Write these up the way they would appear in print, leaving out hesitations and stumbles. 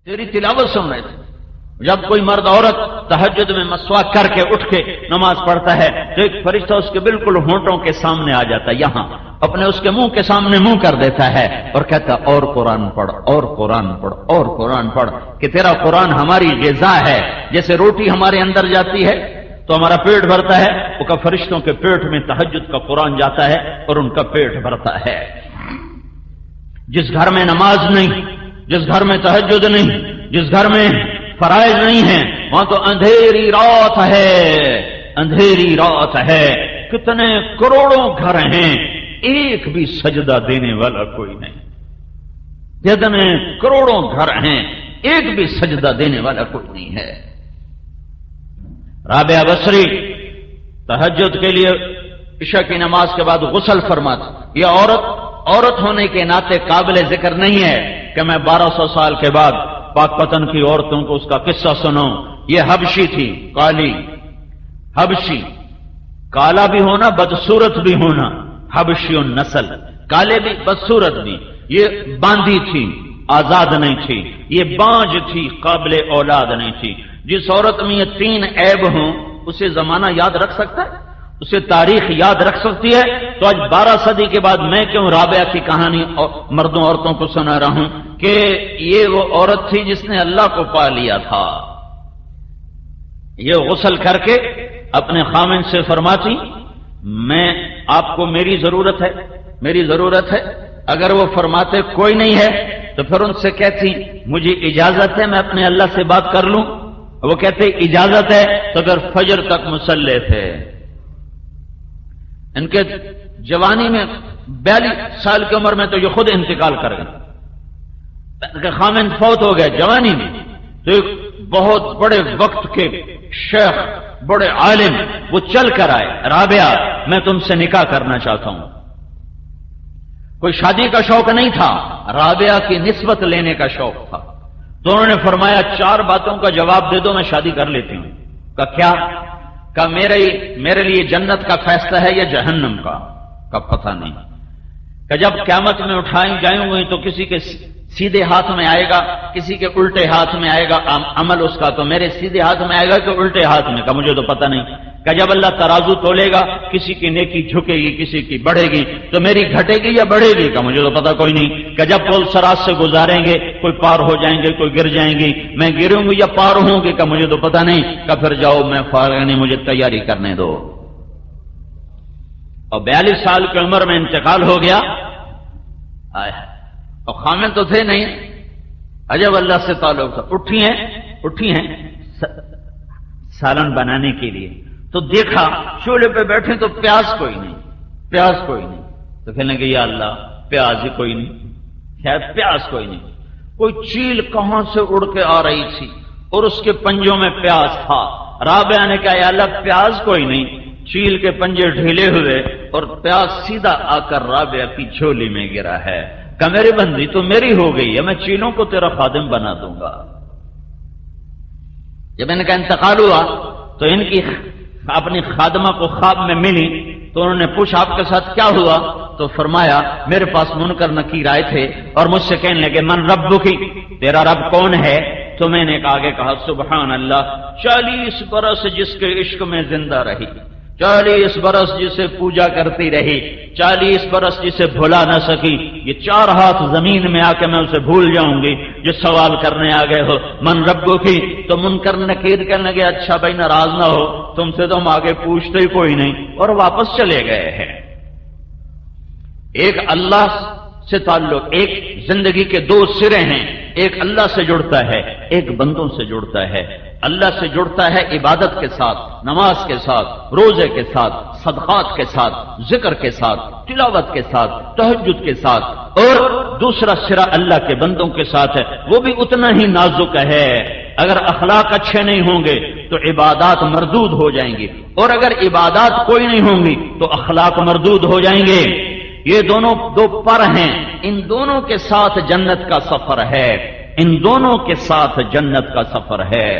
تیری تلاوت سن رہے تھے. جب کوئی مرد عورت تہجد میں مسواک کر کے اٹھ کے نماز پڑھتا ہے تو ایک فرشتہ اس کے بالکل ہونٹوں کے سامنے آ جاتا ہے، یہاں اپنے اس کے منہ کے سامنے منہ کر دیتا ہے اور کہتا ہے اور قرآن پڑھ، اور قرآن پڑھ، اور قرآن پڑھ، کہ تیرا قرآن ہماری غذا ہے. جیسے روٹی ہمارے اندر جاتی ہے تو ہمارا پیٹ بھرتا ہے، وہ کا فرشتوں کے پیٹ میں تہجد کا قرآن جاتا ہے اور ان کا پیٹ بھرتا ہے. جس گھر میں نماز نہیں، جس گھر میں تہجد نہیں، جس گھر میں فرائض نہیں ہیں، وہاں تو اندھیری رات ہے، اندھیری رات ہے. کتنے کروڑوں گھر ہیں، ایک بھی سجدہ دینے والا کوئی نہیں. کتنے کروڑوں گھر ہیں، ایک بھی سجدہ دینے والا کوئی نہیں ہے. رابعہ بصری تہجد کے لیے عشاء کی نماز کے بعد غسل فرماتی. یہ عورت ہونے کے ناطے قابل ذکر نہیں ہے کہ میں 1200 سال کے بعد پاک پتن کی عورتوں کو اس کا قصہ سنوں. یہ حبشی تھی، کالی حبشی، کالا بھی ہونا بدصورت بھی ہونا، حبشی النسل، کالے بھی بدصورت بھی. یہ باندھی تھی، آزاد نہیں تھی، یہ بانج تھی، قابل اولاد نہیں تھی. جس عورت میں یہ 3 عیب ہوں اسے زمانہ یاد رکھ سکتا ہے، اسے تاریخ یاد رکھ سکتی ہے. تو آج 12 صدی کے بعد میں کیوں رابعہ کی کہانی مردوں عورتوں کو سنا رہا ہوں کہ یہ وہ عورت تھی جس نے اللہ کو پا لیا تھا. یہ غسل کر کے اپنے خامن سے فرماتی میں آپ کو میری ضرورت ہے، میری ضرورت ہے. اگر وہ فرماتے کوئی نہیں ہے تو پھر ان سے کہتی مجھے اجازت ہے میں اپنے اللہ سے بات کر لوں. وہ کہتے اجازت ہے تو پھر فجر تک مصلی تھے. ان کے جوانی میں 42 سال کی عمر میں تو یہ خود انتقال کر گئے. ان کے خامن فوت ہو گئے جوانی میں. تو ایک بہت بڑے وقت کے شیخ، بڑے عالم وہ چل کر آئے، رابعہ میں تم سے نکاح کرنا چاہتا ہوں. کوئی شادی کا شوق نہیں تھا، رابعہ کی نسبت لینے کا شوق تھا. تو انہوں نے فرمایا 4 باتوں کا جواب دے دو میں شادی کر لیتی ہوں. کہا کیا؟ کہا میرے لیے جنت کا فیصلہ ہے یا جہنم کا؟ کہا پتہ نہیں. کہ جب قیامت میں اٹھائیں جائیں گے تو کسی کے سیدھے ہاتھ میں آئے گا، کسی کے الٹے ہاتھ میں آئے گا عمل اس کا، تو میرے سیدھے ہاتھ میں آئے گا کہ الٹے ہاتھ میں؟ کہا مجھے تو پتہ نہیں. کہ جب اللہ ترازو تولے گا کسی کی نیکی جھکے گی کسی کی بڑھے گی تو میری گھٹے گی یا بڑھے گی؟ کہا مجھے تو پتہ کوئی نہیں. کہ جب پل سراج سے گزاریں گے کوئی پار ہو جائیں گے کوئی گر جائیں گی، میں گروں گی یا پار ہوں گے؟ کہا مجھے تو پتہ نہیں. کہ پھر جاؤ میں فارغ نہیں، مجھے تیاری کرنے دو. اور 42 سال کی عمر میں انتقال ہو گیا. اور خامن تو تھے نہیں، عجب اللہ سے تعلق تھا. اٹھی ہیں سالن بنانے کے لیے. تو دیکھا چولہے پہ بیٹھے تو پیاز کوئی نہیں. تو کہنے لگے یا اللہ پیاز ہی کوئی نہیں، شاید پیاز کوئی نہیں. کوئی چیل کہاں سے اڑ کے آ رہی تھی اور اس کے پنجوں میں پیاز تھا. رابعہ نے کہا یا اللہ پیاز کوئی نہیں. چیل کے پنجے ڈھیلے ہوئے اور پیاز سیدھا آ کر رابعہ کی جھولی میں گرا ہے. کہ میری بندی تو میری ہو گئی ہے، میں چیلوں کو تیرا خادم بنا دوں گا. جب ان کا انتقال ہوا تو ان کی اپنی خادمہ کو خواب میں ملی تو انہوں نے پوچھا آپ کے ساتھ کیا ہوا؟ تو فرمایا میرے پاس منکر نکیر آئے تھے اور مجھ سے کہنے لگے من ربکی، تیرا رب کون ہے؟ تو میں نے آگے کہا سبحان اللہ، 40 برس جس کے عشق میں زندہ رہی، 40 برس جسے پوجا کرتی رہی، 40 برس جسے بھلا نہ سکی، یہ 4 ہاتھ زمین میں آ کے میں اسے بھول جاؤں گی. جو سوال کرنے آ گئے ہو من ربو کی، تو منکر نکیر کہنے لگے اچھا بھائی ناراض نہ ہو، تم سے تو ہم آگے پوچھتے ہی کوئی نہیں، اور واپس چلے گئے ہیں. ایک اللہ سے تعلق، ایک زندگی کے 2 سرے ہیں. ایک اللہ سے جڑتا ہے، ایک بندوں سے جڑتا ہے. اللہ سے جڑتا ہے عبادت کے ساتھ، نماز کے ساتھ، روزے کے ساتھ، صدقات کے ساتھ، ذکر کے ساتھ، تلاوت کے ساتھ، تہجد کے ساتھ. اور دوسرا سرا اللہ کے بندوں کے ساتھ ہے، وہ بھی اتنا ہی نازک ہے. اگر اخلاق اچھے نہیں ہوں گے تو عبادات مردود ہو جائیں گی، اور اگر عبادات کوئی نہیں ہوں گی تو اخلاق مردود ہو جائیں گے. یہ دونوں 2 پر ہیں، ان دونوں کے ساتھ جنت کا سفر ہے، ان دونوں کے ساتھ جنت کا سفر ہے.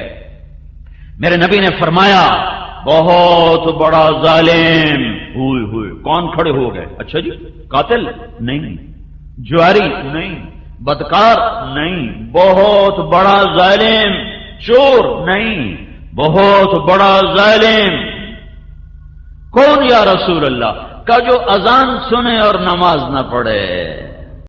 میرے نبی نے فرمایا بہت بڑا ظالم ہوئے کون کھڑے ہو گئے؟ اچھا جی قاتل نہیں، جواری نہیں، بدکار نہیں، بہت بڑا ظالم، چور نہیں، بہت بڑا ظالم۔ کون یا رسول اللہ؟ کا جو اذان سنے اور نماز نہ پڑھے۔